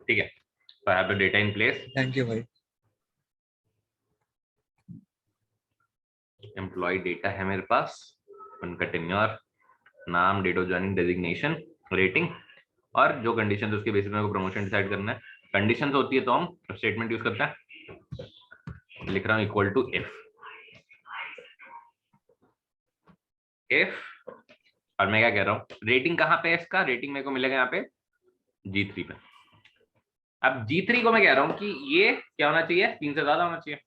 ठीक है, so I have the data in place. Thank you भाई। एम्प्लॉय डेटा है मेरे पास, उनका टेन्योर, नाम, date of joining, designation, rating, और जो कंडीशन उसके बेसिस में प्रमोशन डिसाइड करना है। कंडीशन होती है तो हम स्टेटमेंट यूज करते हैं, लिख रहा हूं इक्वल टू इफ, और मैं क्या कह रहा हूँ, रेटिंग कहाँ पे है इसका, रेटिंग मेरे को मिलेगा यहाँ पे G3 पे। अब G3 को मैं कह रहा हूँ कि ये क्या होना चाहिए, 3 से ज्यादा होना चाहिए।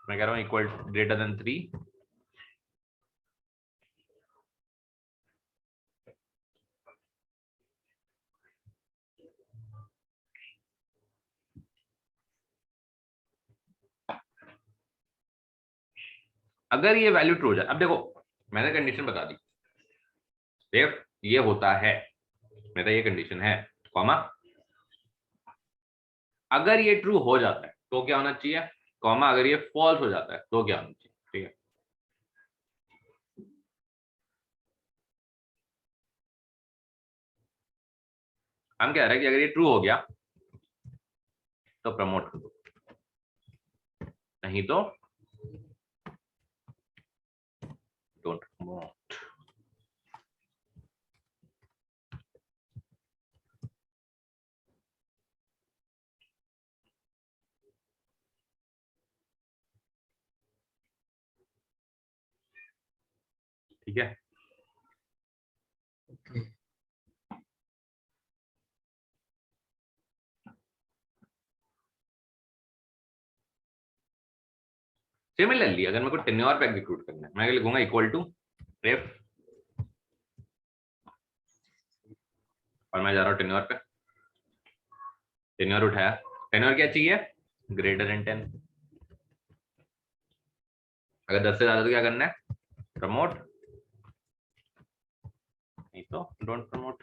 मैं कह रहा हूँ इक्वल ग्रेटर देन 3। अगर ये वैल्यू ट्रू हो जाए, अब देखो मैंने कंडीशन बता दी, इफ ये होता है, मेरा ये कंडीशन है, कॉमा, अगर ये ट्रू हो जाता है तो क्या होना चाहिए, कॉमा, अगर ये फॉल्स हो जाता है तो क्या होना चाहिए। ठीक है, हम कह रहे हैं कि अगर ये ट्रू हो गया तो प्रमोट कर दो, नहीं तो डोंट प्रमोट। ठीक है, ओके सिमिलरली अगर मेरे को टेन्योर पे एग्जीक्यूट करना है, मैं लिखूंगा इक्वल टू इफ, और मैं जा रहा हूँ टेन्योर पे, टेन्योर उठाया, टेन्योर क्या चाहिए, ग्रेटर देन 10। अगर 10 से ज्यादा तो क्या करना है, प्रमोट, नहीं तो डोंट प्रमोट।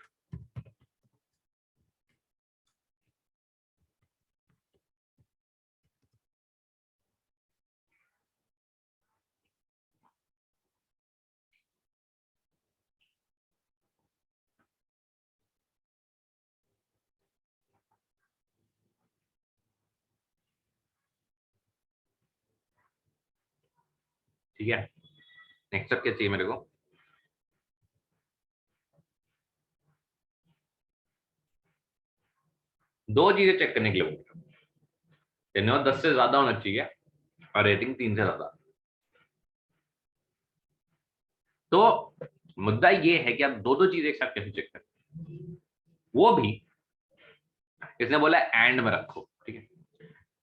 ठीक है, नेक्स्ट स्टेप क्या चाहिए मेरे को, दो चीजें चेक करने के लिए बोल, टेन्योर 10 से ज्यादा होना चाहिए और रेटिंग 3 से ज्यादा। तो मुद्दा ये है कि आप दो दो चीजें एक साथ कैसे चेक करें, वो भी इसने बोला एंड में रखो। ठीक है,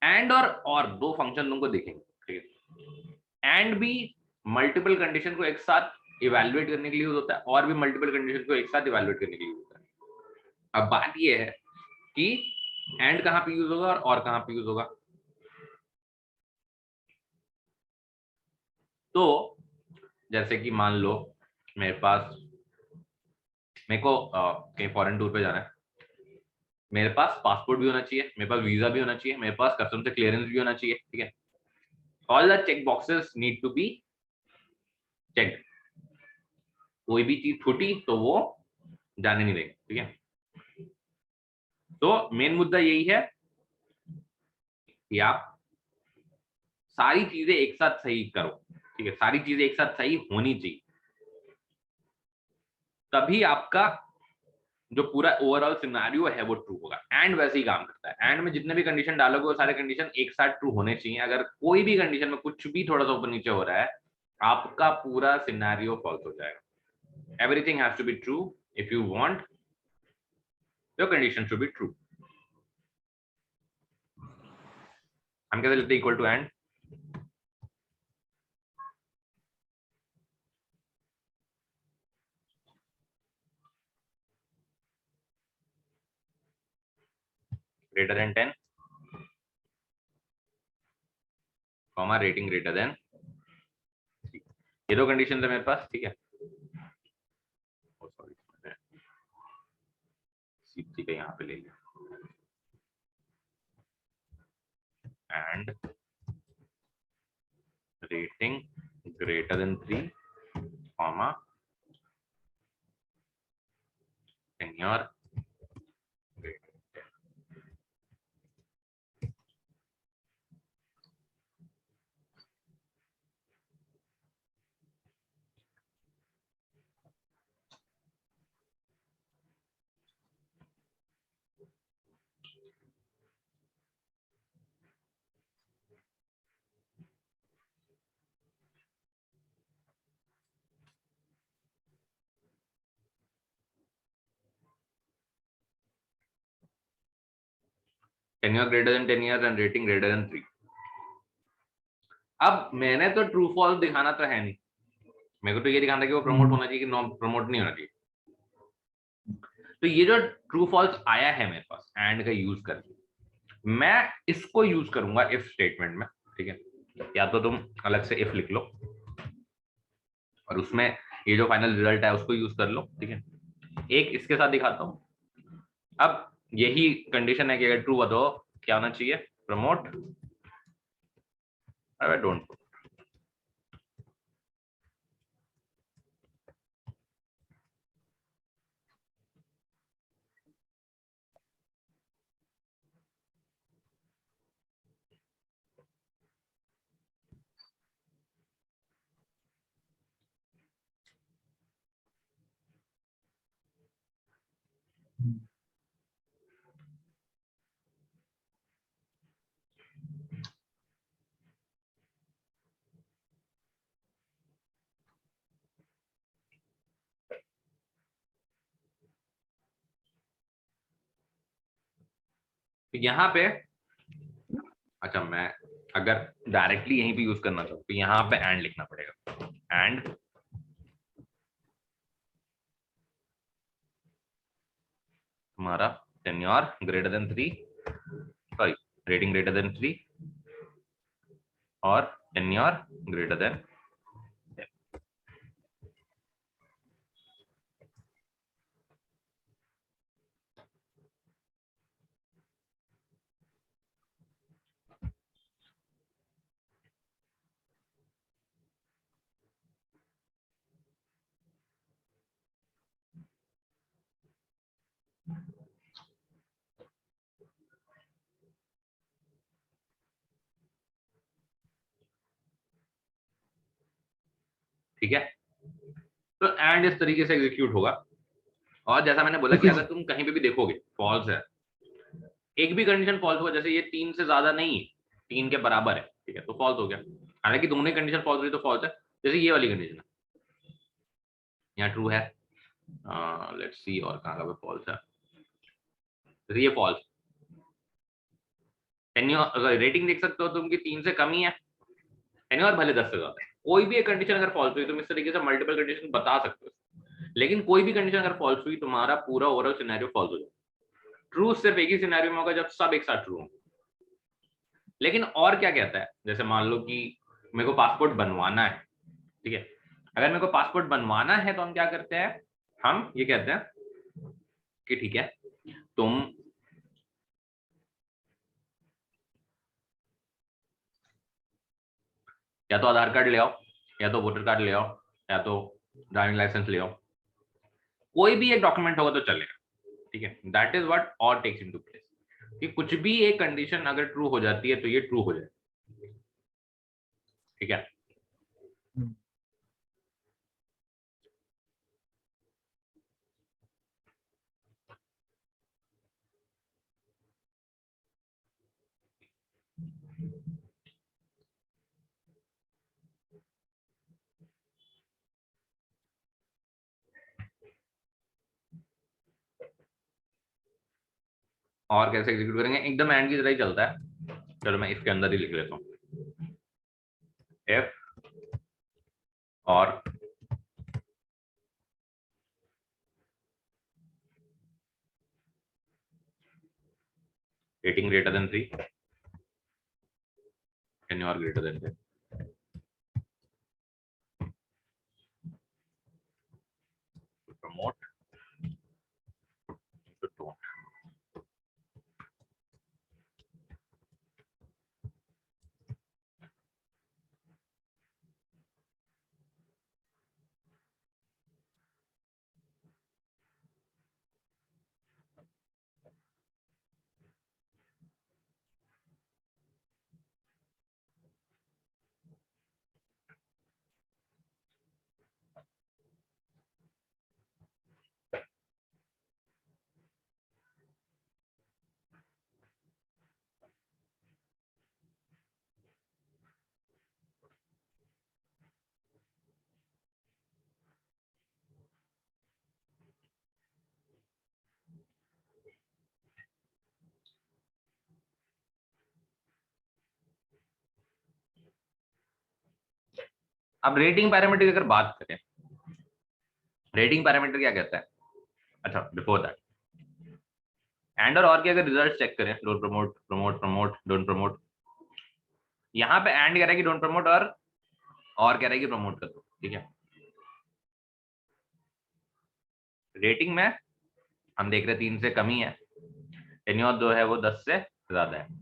एंड और दो फंक्शन तुमको दिखेंगे। ठीक है, एंड भी मल्टीपल कंडीशन को एक साथ इवैल्यूएट करने के लिए यूज होता है, और भी मल्टीपल कंडीशन को एक साथ इवैल्यूएट करने के लिए यूज होता है। अब बात ये है कि एंड कहां पे यूज होगा और कहां पे यूज होगा। तो जैसे कि मान लो मेरे पास, मेरे को कहीं फॉरेन टूर पे जाना है, मेरे पास पासपोर्ट भी होना चाहिए, मेरे पास वीजा भी होना चाहिए, मेरे पास कस्टम से क्लियरेंस भी होना चाहिए। ठीक है, all the check boxes need to be check, कोई भी चीज छूटी तो वो जाने नहीं देंगे। ठीक है, तो मेन मुद्दा यही है कि आप सारी चीजें एक साथ सही करो। ठीक है, सारी चीजें एक साथ सही होनी चाहिए, तभी आपका जो पूरा ओवरऑल सिनेरियो है वो ट्रू होगा। एंड वैसे ही काम करता है, एंड में जितने भी कंडीशन डालोगे वो सारे कंडीशन एक साथ ट्रू होने चाहिए। अगर कोई भी कंडीशन में कुछ भी थोड़ा सा ऊपर नीचे हो रहा है, आपका पूरा सिनेरियो फॉल्स हो जाएगा। Everything has to be true if you want your condition to be true. हम कैसे लिखते हैं equal to and, greater than 10, comma, rating greater than, ये दो कंडीशन है मेरे पास। ठीक है, सॉरी C3 का यहाँ पे ले लिया, and rating greater than 3, comma, tenure, tenure greater than 10 years and rating greater than 3। अब मैंने तो ट्रू फॉल्स दिखाना तो है नहीं, मेरे को तो ये दिखाना है कि वो प्रमोट होना चाहिए कि नॉन प्रमोट नहीं होना चाहिए। तो ये जो ट्रू फॉल्स आया है मेरे पास एंड का यूज करके, मैं इसको यूज करूंगा इफ स्टेटमेंट में, ठीक है। या तो तुम अलग से इफ लिख लो और उसमें ये जो फाइनल रिजल्ट है उसको यूज कर लो, ठीक है। एक इसके साथ दिखाता हूं। अब यही कंडीशन है कि अगर ट्रू बताओ क्या होना चाहिए, प्रमोट, अरे डोंट। तो यहाँ पे, अच्छा मैं अगर डायरेक्टली यहीं पे यूज करना चाहूँ तो यहाँ पे एंड लिखना पड़ेगा। एंड हमारा tenure greater than 3, sorry rating greater than 3 और टेन्योर ग्रेटर देन 10। ठीक है, तो एंड इस तरीके से एग्जीक्यूट होगा। और जैसा मैंने बोला कि अगर तुम कहीं पे भी देखोगे फॉल्स है, एक भी कंडीशन फॉल्स हुआ, जैसे ये 3 से ज्यादा नहीं है, 3 के बराबर है, ठीक है, तो फॉल्स हो गया। हालांकि दोनों ही कंडीशन फॉल्स हुई तो फॉल्स है। जैसे ये वाली कंडीशन है, यहाँ ट्रू है, लेट्स सी और कहाँ पे फॉल्स है। जैसे ये फॉल्स, टेन्योर रेटिंग देख सकते हो तुम कि 3 से कम ही है, टेन्योर भले 10 से ज्यादा है। कोई भी एक कंडीशन अगर फॉल्स हुई, तुम इस तरीके से मल्टीपल कंडीशन बता सकते हो, लेकिन कोई भी कंडीशन अगर फॉल्स हुई, तुम्हारा पूरा ओवरऑल सिनेरियो फॉल्स हो जाए। ट्रू सिर्फ एक ही सिनेरियो में होगा जब सब एक साथ ट्रू हो। लेकिन और क्या कहता है, जैसे मान लो कि मेरे को पासपोर्ट बनवाना है, ठीक है। अगर मेरे को पासपोर्ट बनवाना है तो हम क्या करते हैं, हम ये कहते हैं कि ठीक है, तुम या तो आधार कार्ड ले आओ, या तो वोटर कार्ड ले आओ, या तो ड्राइविंग लाइसेंस ले आओ, कोई भी एक डॉक्यूमेंट होगा तो चलेगा, ठीक है। दैट इज व्हाट और टेक्स इनटू प्लेस, कि कुछ भी एक कंडीशन अगर ट्रू हो जाती है तो ये ट्रू हो जाए, ठीक है। और कैसे एग्जीक्यूट करेंगे, एकदम एंड की तरह ही चलता है। चलो मैं इसके अंदर ही लिख लेता हूँ, एफ और रेटिंग ग्रेटर देन 3 एंड और greater than 10। Promote to don't. अब रेटिंग पैरामीटर की अगर बात करें, रेटिंग पैरामीटर क्या कहता है? अच्छा, बिफोर दैट, एंड और के अगर रिजल्ट चेक करें, don't promote, promote, promote, don't promote, यहाँ पे एंड कह रहा है कि डोंट प्रमोट और कह रहा है कि प्रमोट कर दो, ठीक है। रेटिंग में हम देख रहे 3 से कम ही है, टेन्योर जो है वो 10 से ज्यादा है।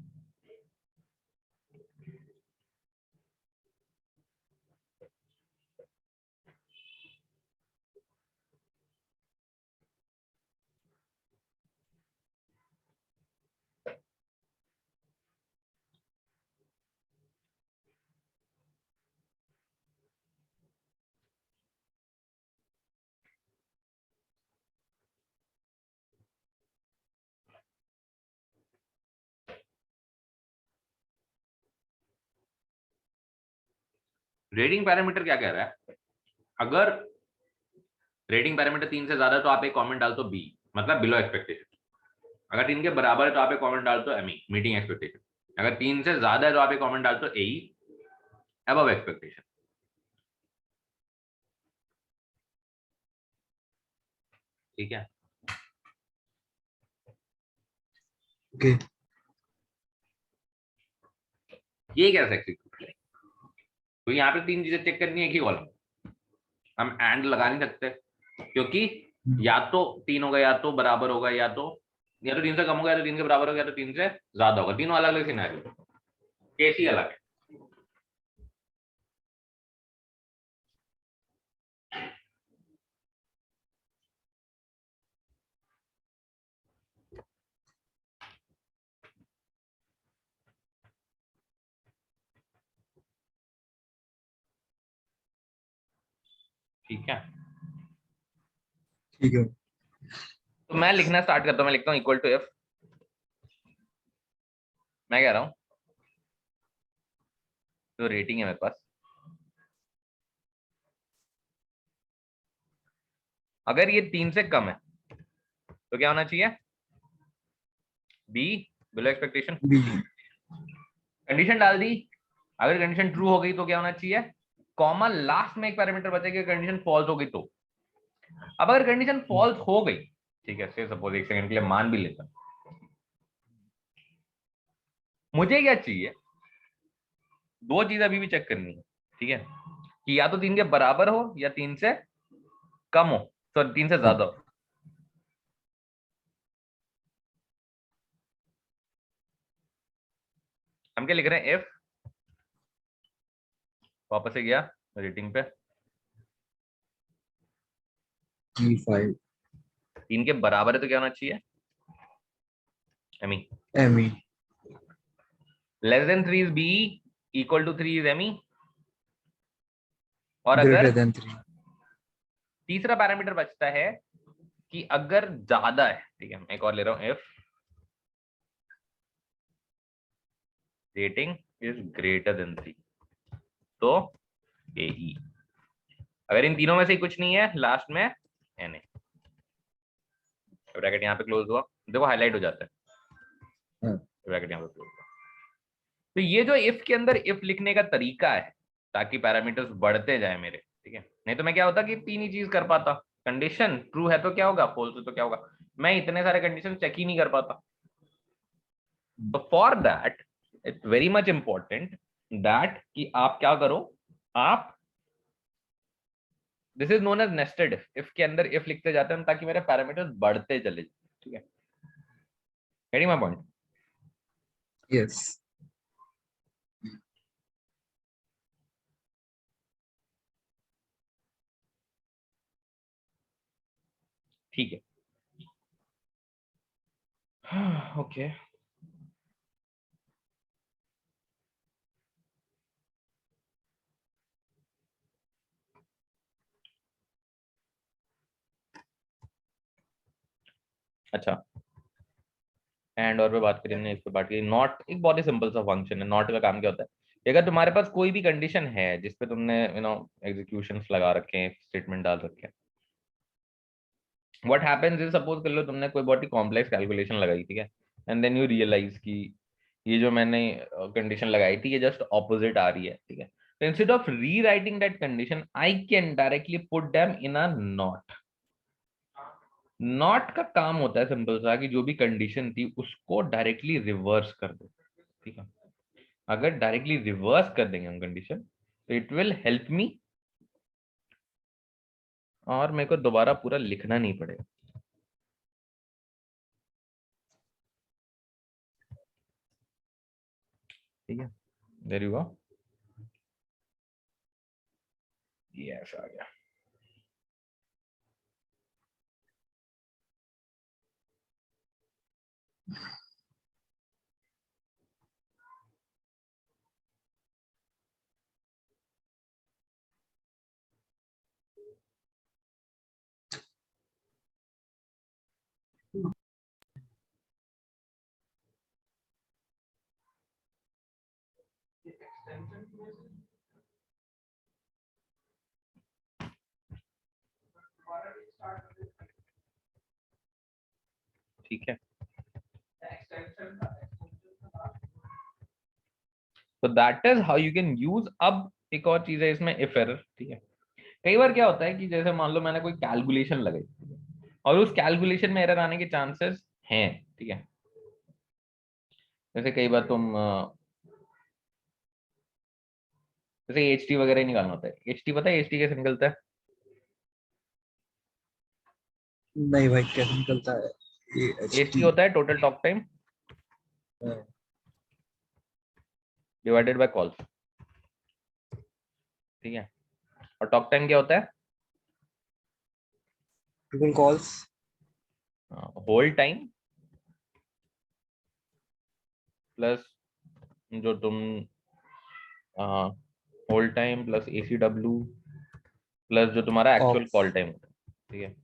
रेटिंग पैरामीटर क्या कह रहा है? अगर रेटिंग पैरामीटर 3 से ज्यादा है तो आप एक कमेंट डाल दो बी, मतलब बिलो एक्सपेक्टेशन। अगर 3 के बराबर है तो आप एक कमेंट डाल दो एमई, मीटिंग एक्सपेक्टेशन। अगर 3 से ज्यादा है तो आप एक कमेंट डाल दो एई, अबव एक्सपेक्टेशन। ठीक है, ओके। ये कैसे एग्जीक्यूट करें? तो यहाँ पे 3 चीजें चेक करनी है, एक ही कॉलम, हम एंड लगा नहीं सकते, क्योंकि या तो 3 होगा, या तो बराबर होगा, या तो 3 से कम होगा, या तो 3 के बराबर होगा, या तो 3 से ज्यादा होगा। तीनों अलग अलग सिनेरियो, केस ही अलग है। ठीक है, ठीक है। तो मैं लिखना स्टार्ट करता हूँ। मैं लिखता हूँ इक्वल टू एफ। मैं कह रहा हूँ तो रेटिंग है मेरे पास, अगर ये 3 से कम है तो क्या होना चाहिए? B, below expectation. B. Condition डाल दी, अगर कंडीशन ट्रू हो गई तो क्या होना चाहिए? कॉमा, लास्ट में एक पैरामीटर बचेगा, कंडीशन फॉल्स हो गई तो। अब अगर कंडीशन फॉल्स हो गई, ठीक है, से सपोज एक सेकंड के लिए मान भी लेता, मुझे क्या चाहिए? 2 चीज अभी भी चेक करनी है, ठीक है, कि या तो 3 के बराबर हो या 3 से कम हो, सॉरी 3 से ज्यादा हो। हम क्या लिख रहे हैं? एफ, वापस से गया रेटिंग पे, E5 3 के बराबर है तो क्या होना चाहिए? M E. ME less than 3 is B, equal to 3 is M E. और अगर greater than 3। तीसरा पैरामीटर बचता है कि अगर ज्यादा है, ठीक है, मैं एक और ले रहा हूं, F rating is greater than 3, तो एई। अगर इन तीनों में से कुछ नहीं है, लास्ट में एन ए, ब्रैकेट यहाँ पे क्लोज हुआ, देखो हाईलाइट हो जाता है, ब्रैकेट यहाँ पे क्लोज हुआ। तो ये जो इफ के अंदर इफ लिखने का तरीका है, ताकि पैरामीटर्स बढ़ते जाए मेरे, ठीक है, नहीं तो मैं क्या होता कि 3 ही चीज कर पाता, कंडीशन ट्रू है तो क्या होगा, फॉल्स है तो क्या होगा, मैं इतने सारे कंडीशन चेक ही नहीं कर पाता। तो for that it's very much important that कि आप क्या करो, आप, this is known as nested if, if के अंदर इफ लिखते जाते हैं ताकि मेरे पैरामीटर्स बढ़ते चले जाए, ठीक है, गेटिंग माय पॉइंट? Yes। ठीक है, ओके। अच्छा, एंड और पे बात करें हमने, इस पे बात की। नॉट एक बहुत ही सिंपल सा फंक्शन है। नॉट का काम क्या होता है? अगर तुम्हारे पास कोई भी कंडीशन है जिसपे तुमने एग्जीक्यूशंस लगा रखे हैं, स्टेटमेंट डाल रखे हैं, व्हाट हैपेंस इज, सपोज कर लो तुमने कोई बहुत ही कॉम्प्लेक्स कैलकुलेशन लगाई, ठीक है, एंड देन यू रियलाइज कि ये जो मैंने कंडीशन लगाई थी ये जस्ट ऑपोजिट आ रही है, ठीक है, So instead of rewriting that condition, I can directly put them in a not. Not का काम होता है सिंपल सा कि जो भी कंडीशन थी उसको डायरेक्टली रिवर्स कर दो, ठीक है। अगर डायरेक्टली रिवर्स कर देंगे हम कंडीशन तो इट विल हेल्प मी, और मेरे को दोबारा पूरा लिखना नहीं पड़ेगा। ठीक है, देयर यू गो, यस आ गया। ठीक है, तो that is how you can use. अब एक और चीज है इसमें, इफ एरर, ठीक है। कई बार क्या होता है कि जैसे मान लो मैंने कोई कैलकुलेशन लगाई और उस कैलकुलेशन में एरर आने के चांसेस हैं, ठीक है। जैसे कई बार तुम जैसे एच टी वगैरह ही निकालना होता है, एच टी पता है एच टी कैसे निकलता है? नहीं भाई, कैसे निकलता है ये एच एच टी टी? होता है total talk time divided buy calls, ठीक है। और टॉक टाइम क्या होता है? Total calls hold time plus जो तुम होल्ड टाइम प्लस एसीडब्ल्यू प्लस जो तुम्हारा एक्चुअल ऑफ कॉल टाइम होता है, ठीक है।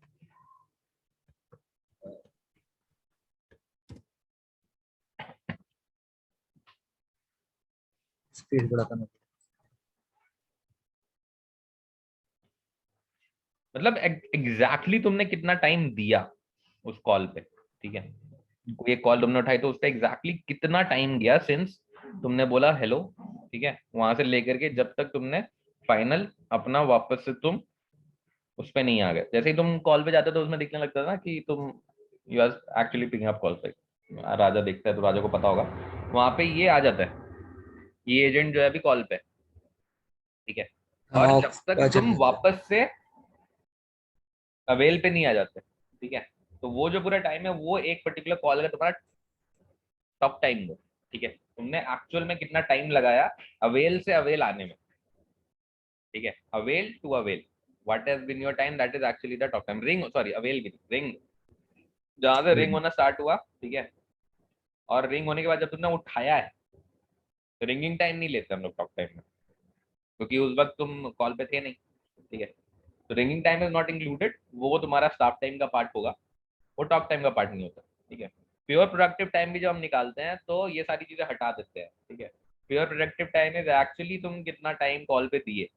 स्पीड बढ़ाता है। मतलब एग्जैक्टली तुमने कितना टाइम दिया उस कॉल पे, ठीक है। कोई एक कॉल तुमने उठाई तो उसका एग्जैक्टली कितना टाइम गया सिंस तुमने बोला हेलो, ठीक है, वहां से लेकर के जब तक तुमने फाइनल अपना वापस से तुम उस पे नहीं आ गए। जैसे ही तुम कॉल पे जाते तो उसमें दिखने लगता था ना कि तुम you are actually picking up call पे। राजा देखता है तो राजा को पता होगा, वहां पे ये आ जाता है, ये एजेंट जो है अभी कॉल पे, ठीक है। हाँ, और जब ऑफ तक चल तुम जाता है। वापस से अवेल पे नहीं आ जाते, ठीक है, तो वो जो पूरा टाइम है वो एक पर्टिकुलर कॉल का तुम्हारा टॉक टाइम हो, ठीक है। तुमने एक्चुअल में कितना टाइम लगाया अवेल से अवेल आने में, ठीक है। Avail to avail what has been your time, that is actually the talk time. Ring, sorry avail भी रिंग, जहां से रिंग रिंग होना स्टार्ट हुआ, ठीक है, और रिंग होने के बाद जब तुमने उठाया है तो रिंगिंग टाइम नहीं लेते हम लोग टॉक टाइम में, क्योंकि उस वक्त तुम कॉल पे थे नहीं, ठीक है। तो ringing time is not included, वो तुम्हारा स्टाफ टाइम का पार्ट होगा, वो टॉक टाइम का पार्ट नहीं होता, ठीक है। प्योर प्रोडक्टिव टाइम भी जब हम निकालते हैं तो ये सारी चीजें हटा देते हैं, ठीक है। Pure productive time is actually तुम कितना टाइम कॉल पे दिए,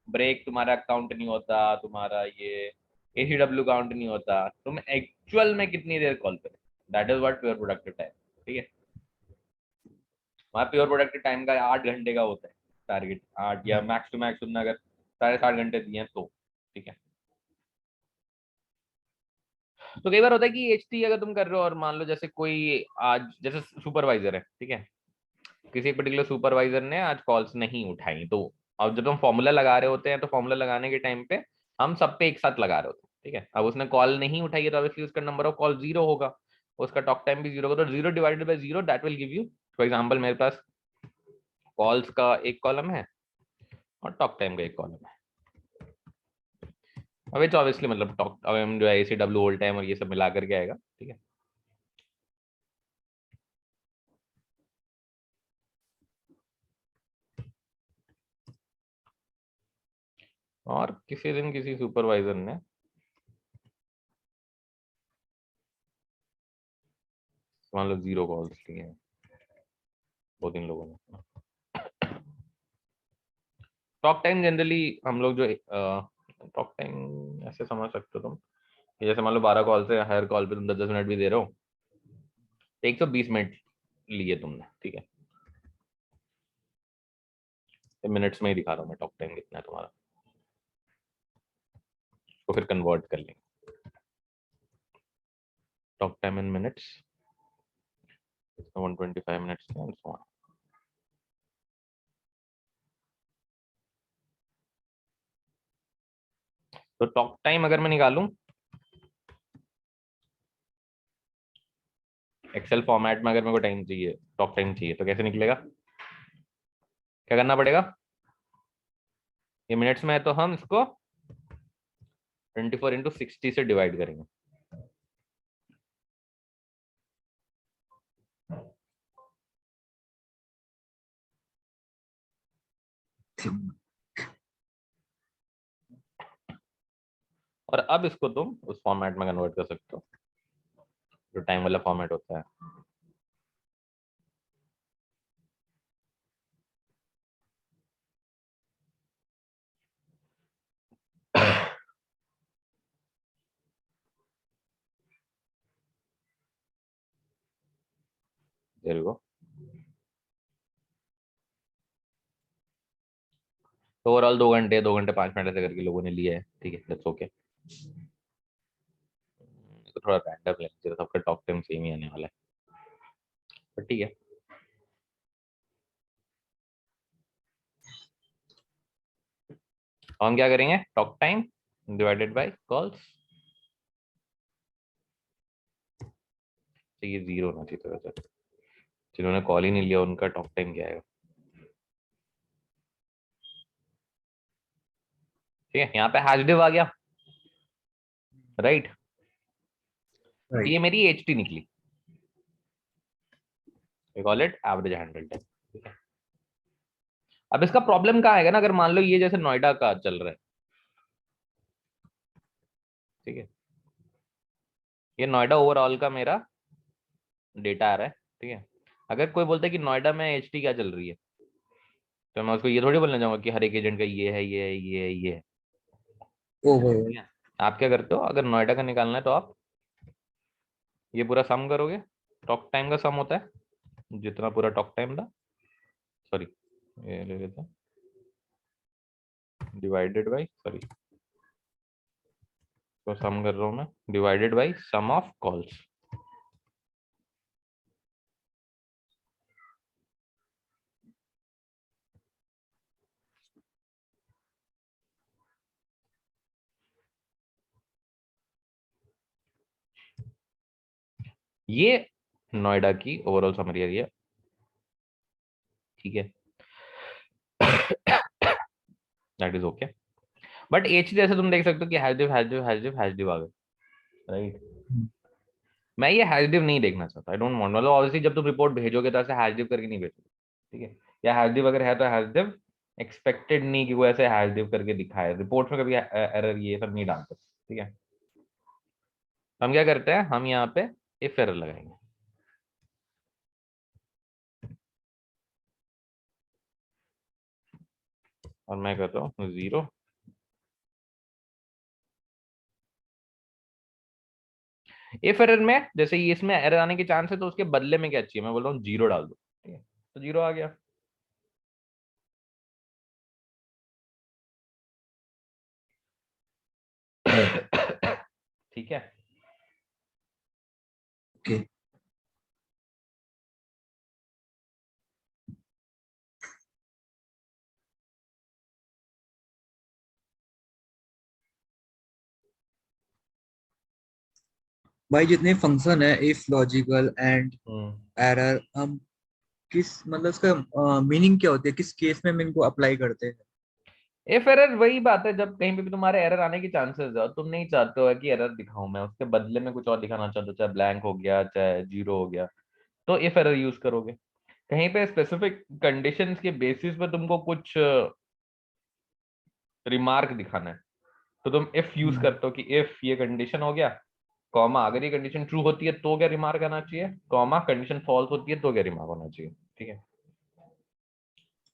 ब्रेक तुम्हारा काउंट नहीं होता, तुम्हारा ये एसीडब्ल्यू काउंट नहीं होता, तुम एक्चुअल में कितनी देर कॉल पे, that is what pure productive time, ठीक है। वहाँ प्योर प्रोडक्टिव टाइम का 8 घंटे का होता है टारगेट, 8 या मैक्स टू मैक्स तुमने अगर 7.5 घंटे दिए हैं तो, ठीक है। तो कई बार होता है कि एचटी अगर तुम कर रहे हो और मान लो जैसे कोई आज जैसे सुपरवाइजर है, ठीक है, किसी पर्टिकुलर सुपरवाइजर ने आज कॉल्स नहीं उठाई, तो अब जब हम फॉर्मूला लगा रहे होते हैं तो फॉर्मूला लगाने के टाइम पे हम सब पे एक साथ लगा रहे होते हैं, ठीक है। अब उसने कॉल नहीं उठाई है तो ऑब्वियसली उसका नंबर ऑफ कॉल जीरो होगा, उसका टॉक टाइम भी जीरो होगा, तो zero divided by zero that will give you, for example मेरे पास कॉल्स का एक कॉलम है और टॉक टाइम का एक कॉलम है। अब तो ऑब्वियसली मतलब टॉक अब हम जो है एसी डब्ल्यू होल्ड टाइम और ये सब मिला करके आएगा, ठीक है। और किसी दिन किसी सुपरवाइजर ने मान लो 0 कॉल्स लिए हैं 2-3 लोगों ने। टॉक टाइम जनरली हम लोग जो टॉक टाइम ऐसे समझ सकते हो तुम कि जैसे मान लो 12 कॉल से हर कॉल पे तुम 10-10 मिनट भी दे रहे हो तो 120 मिनट लिए तुमने, ठीक है। मिनट्स में ही दिखा रहा हूँ मैं टॉक टाइम कितना है तुम्हारा, तो फिर कन्वर्ट कर लेंगे talk time in minutes, 125 minutes and so on. तो टॉक टाइम अगर मैं निकालूं एक्सेल फॉर्मेट में, अगर मेरे को टाइम चाहिए, टॉक टाइम चाहिए, तो कैसे निकलेगा? क्या करना पड़ेगा? ये मिनट्स में है तो हम इसको 24 इंटू 60 से डिवाइड करेंगे। और अब इसको तुम उस फॉर्मेट में कन्वर्ट कर सकते हो जो टाइम वाला फॉर्मेट होता है। There you go. तो ओवरऑल 2 घंटे 5 मिनट ऐसे करके लोगों ने लिया है, ठीक है, दैट्स ओके। तो थोड़ा रैंडम लेक्चर, सबका टॉक टाइम सेम ही आने वाला है, पर ठीक है। हम क्या करेंगे? Talk time divided buy calls, तो ये 0 होना चाहिए था वैसे। जिन्होंने कॉल ही नहीं लिया उनका टॉक टाइम क्या आएगा? ठीक है, यहाँ पे हैश डिव आ गया, राइट? राइट। ये मेरी एच टी निकली, we call it average handle time, ठीक है। अब इसका प्रॉब्लम कहाँ आएगा ना, अगर मान लो ये जैसे नोएडा का चल रहा है, ठीक है, ये नोएडा ओवरऑल का मेरा डेटा आ रहा है, ठीक है। अगर कोई बोलता है कि नोएडा में एच टी क्या चल रही है, तो मैं उसको ये थोड़ी बोलना चाहूंगा कि हर एक एजेंट का ये है, ये है, ये है, ये है, ओवरऑल। ठीक है। आप क्या करते हो, अगर नोएडा का निकालना है तो आप ये पूरा सम करोगे, टॉक टाइम का सम होता है जितना पूरा टॉक टाइम था, सॉरी ये ले लेते हैं, डिवाइडेड बाई, सॉरी तो सम कर रहा हूँ मैं, divided by sum of calls. ये नोएडा की ओवरऑल समरी है, ठीक है, that is okay. But H जैसे तुम देख सकते हो कि हैशडिव हैशडिव हैशडिव हैशडिव आ गए, राइट? मैं ये हैशडिव नहीं देखना चाहता, आई डोंट वांट, मतलब ऑब्वियसली जब तुम रिपोर्ट भेजोगे तो ऐसे हैशडिव करके नहीं भेजोगे, ठीक है। या हैशडिव अगर है तो हैशडिव एक्सपेक्टेड नहीं कि वो ऐसे हैशडिव करके दिखाए, रिपोर्ट में कभी एरर ये सब नहीं डालते, ठीक है। हम क्या करते हैं, हम यहाँ पे इफ एरर लगाएंगे, और मैं कहता हूँ 0, इफ एरर में जैसे ये इसमें एरर आने के चांस है तो उसके बदले में क्या चाहिए, मैं बोल रहा हूँ 0 डाल दो, ठीक है, तो 0 आ गया। ठीक है। ओके भाई, जितने फंक्शन है इफ, लॉजिकल, एंड, एरर, हम किस मतलब इसका मीनिंग क्या होती है, किस केस में हम इनको अप्लाई करते हैं? इफ एरर वही बात है, जब कहीं पे भी तुम्हारे एरर आने की चांसेस है और तुम नहीं चाहते हो कि एरर दिखाऊं मैं, उसके बदले में कुछ और दिखाना चाहते हो, चाहे ब्लैंक हो गया चाहे 0 हो गया, तो इफ एरर यूज करोगे। कहीं पे स्पेसिफिक कंडीशंस के बेसिस पे तुमको कुछ रिमार्क दिखाना है, तो तुम इफ यूज हम्म, करते हो कि इफ ये कंडीशन हो गया, कॉमा अगर ये कंडीशन ट्रू होती है तो क्या रिमार्क आना चाहिए, कॉमा कंडीशन फॉल्स होती है तो क्या रिमार्क होना चाहिए, ठीक है।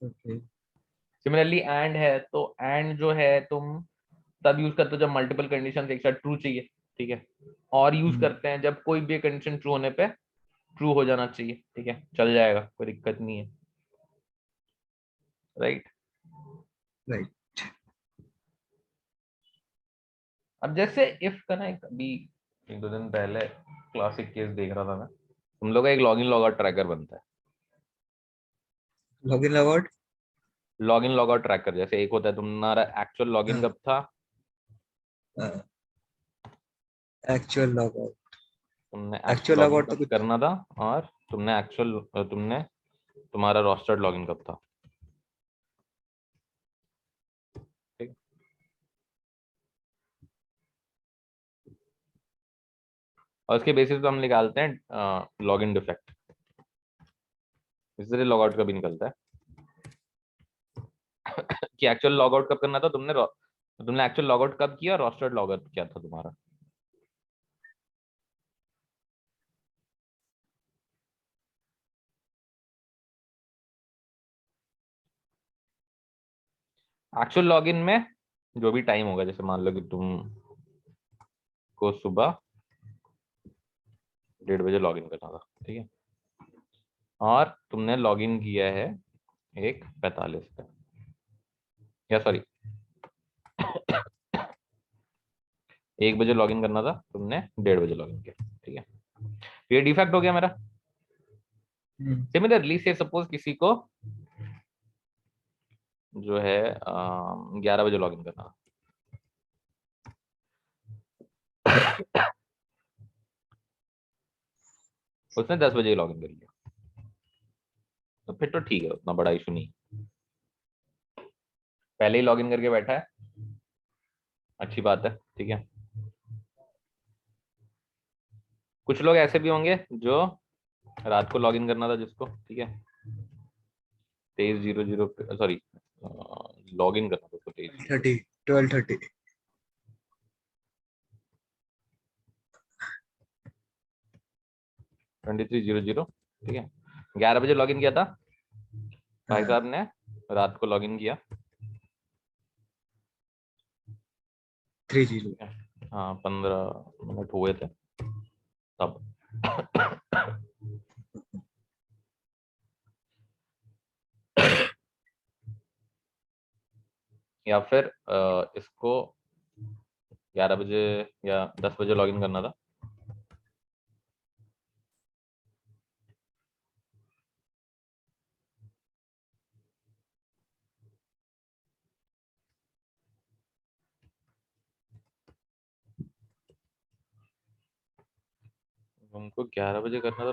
ओके। सिमिलरली एंड है तो एंड जो है तुम तब यूज करते हो जब मल्टीपल कंडीशन एक साथ ट्रू चाहिए, ठीक है। और यूज हम्म, करते हैं जब कोई भी कंडीशन ट्रू होने पे ट्रू हो जाना चाहिए, ठीक है, चल जाएगा, कोई दिक्कत नहीं है, राइट? राइट। अब जैसे इफ का ना, एक अभी 1-2 दिन पहले क्लासिक केस देख रहा था मैं, तुम लोग का एक लॉगिन लॉग आउट ट्रैकर बनता है। Login logout. Login log out tracker, जैसे एक होता है तुम्हारा एक्चुअल लॉगिन हाँ, कब था, एक्चुअल लॉगआउट। तुमने एक्चुअल एक्चुअल लॉगिन लॉगआउट तो कब कुछ। करना था, और तुमने तुम्हारा रोस्टर्ड लॉगिन कब था। ठीक है? और उसके बेसिस पे हम निकालते हैं लॉगिन डिफेक्ट। इस तरह लॉग आउट का भी निकलता है कि एक्चुअल लॉग आउट कब करना था तुमने एक्चुअल लॉग आउट कब किया, रोस्टर्ड लॉग आउट क्या था तुम्हारा। एक्चुअल लॉगिन में जो भी टाइम होगा, जैसे मान लो कि तुम को सुबह 1:30 बजे लॉगिन करना था, ठीक है, और तुमने लॉगिन किया है 1:45 पे, या सॉरी 1 बजे लॉगिन करना था, तुमने 1:30 बजे लॉगिन किया, ठीक है, तो ये डिफेक्ट हो गया मेरा। हम्म। सिमिलरली से सपोज किसी को जो है 11 बजे लॉगिन करना था, उसने 10 बजे लॉगिन कर लिया, तो फिर तो ठीक है, उतना बड़ा इशू नहीं। पहले ही लॉगिन करके बैठा है, अच्छी बात है, ठीक है। कुछ लोग ऐसे भी होंगे जो रात को लॉगिन करना था जिसको, ठीक है, 23:00 सॉरी लॉगिन करना था उसको 23:00। 30, 12:30। 23:00, ठीक है, 11 बजे लॉगिन किया था, भाई हाँ, साहब ने रात को लॉगिन किया, 30। ठीक है, हाँ 15 मिनट हुए थे तब। या फिर इसको 11 बजे या 10 बजे लॉगिन करना था, उनको 11 बजे करना था,